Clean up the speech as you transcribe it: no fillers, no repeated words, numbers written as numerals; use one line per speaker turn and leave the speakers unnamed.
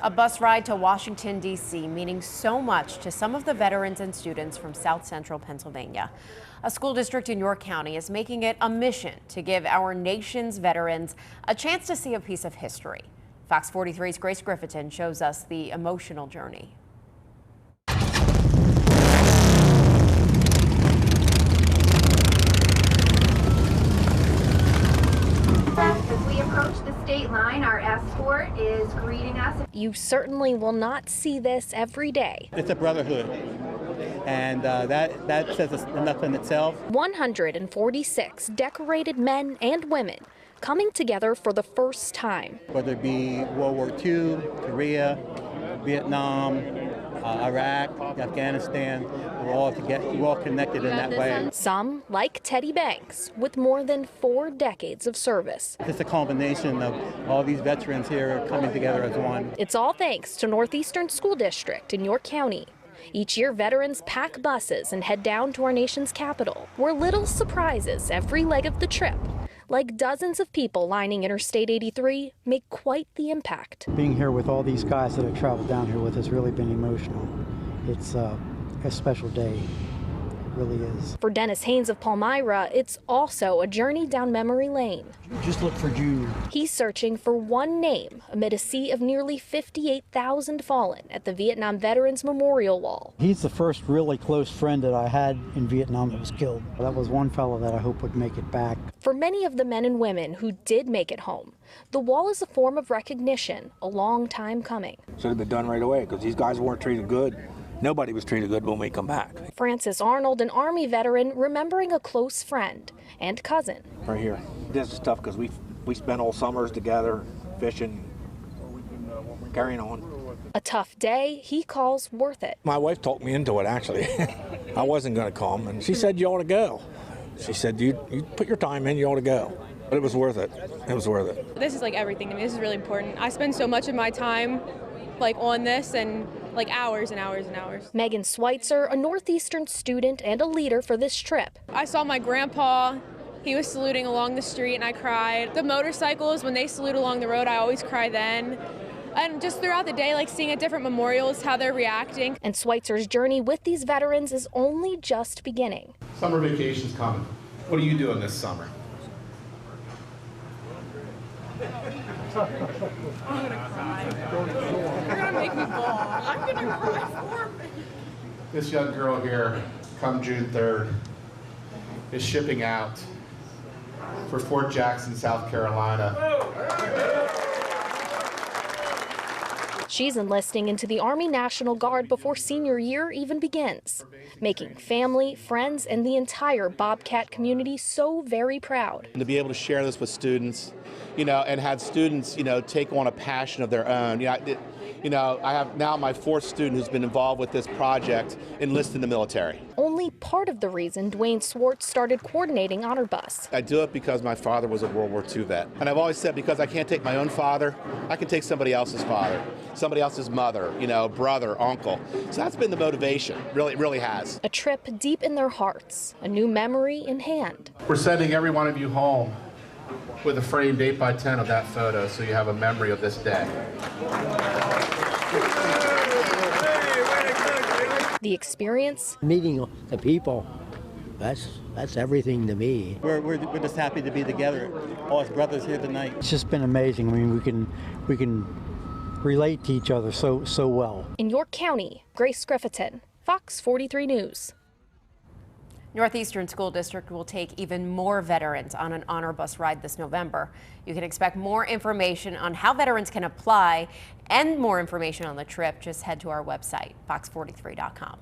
A bus ride to Washington, D.C., meaning so much to some of the veterans and students from South Central Pennsylvania. A school district in York County is making it a mission to give our nation's veterans a chance to see a piece of history. Fox 43's Grace Griffin shows us the emotional journey.
As we approach the state line, our escort is greeting us.
You certainly will not see this every day.
It's a brotherhood, and that says enough in itself.
146 decorated men and women coming together for the first time.
Whether it be World War II, Korea, Vietnam, Iraq, Afghanistan, we're all connected in that way.
Some, like Teddy Banks, with more than 4 decades of service.
It's a combination of all these veterans here coming together as one.
It's all thanks to Northeastern School District in York County. Each year, veterans pack buses and head down to our nation's capital, where little surprises every leg of the trip, like dozens of people lining Interstate 83, make quite the impact.
Being here with all these guys that have traveled down here with has really been emotional. It's a special day. It really is.
For Dennis Haynes of Palmyra, it's also a journey down memory lane.
Just look for Junior.
He's searching for one name amid a sea of nearly 58,000 fallen at the Vietnam Veterans Memorial Wall.
He's the first really close friend that I had in Vietnam that was killed. That was one fellow that I hope would make it back.
For many of the men and women who did make it home, the wall is a form of recognition, a long time coming.
Should have been done right away because these guys weren't treated good. Nobody was treated good when we come back.
Francis Arnold, an Army veteran, remembering a close friend and cousin.
Right here. This is tough because we spent all summers together, fishing, carrying on.
A tough day he calls worth it.
My wife talked me into it, actually. I wasn't going to come, and she said, you ought to go. She said, you put your time in, you ought to go. But it was worth it. It was worth it.
This is like everything to me. This is really important. I spend so much of my time on this and hours and hours and hours.
Megan Schweitzer, a Northeastern student and a leader for this trip.
I saw my grandpa. He was saluting along the street and I cried. The motorcycles, when they salute along the road, I always cry then. And just throughout the day, seeing at different memorials, how they're reacting.
And Schweitzer's journey with these veterans is only just beginning.
Summer vacation's coming. What are you doing this summer?
I'm gonna cry. You're gonna make me bawl. I'm gonna cry for me.
This young girl here, come June 3rd, is shipping out for Fort Jackson, South Carolina.
She's enlisting into the Army National Guard before senior year even begins, making family, friends, and the entire Bobcat community so very proud.
And to be able to share this with students, and have students, take on a passion of their own. I have now my 4th student who's been involved with this project enlisted in the military.
Only part of the reason Dwayne Swartz started coordinating Honor Bus.
I do it because my father was a World War II vet. And I've always said because I can't take my own father, I can take somebody else's father, somebody else's mother, brother, uncle. So that's been the motivation, it really has.
A trip deep in their hearts, a new memory in hand.
We're sending every one of you home with a framed 8x10 of that photo so you have a memory of this day.
The experience?
Meeting the people, that's everything to me.
We're just happy to be together, all as brothers here tonight.
It's just been amazing. I mean, we can relate to each other so well.
In York County, Grace Griffin, Fox 43 News.
Northeastern School District will take even more veterans on an honor bus ride this November. You can expect more information on how veterans can apply and more information on the trip. Just head to our website, fox43.com.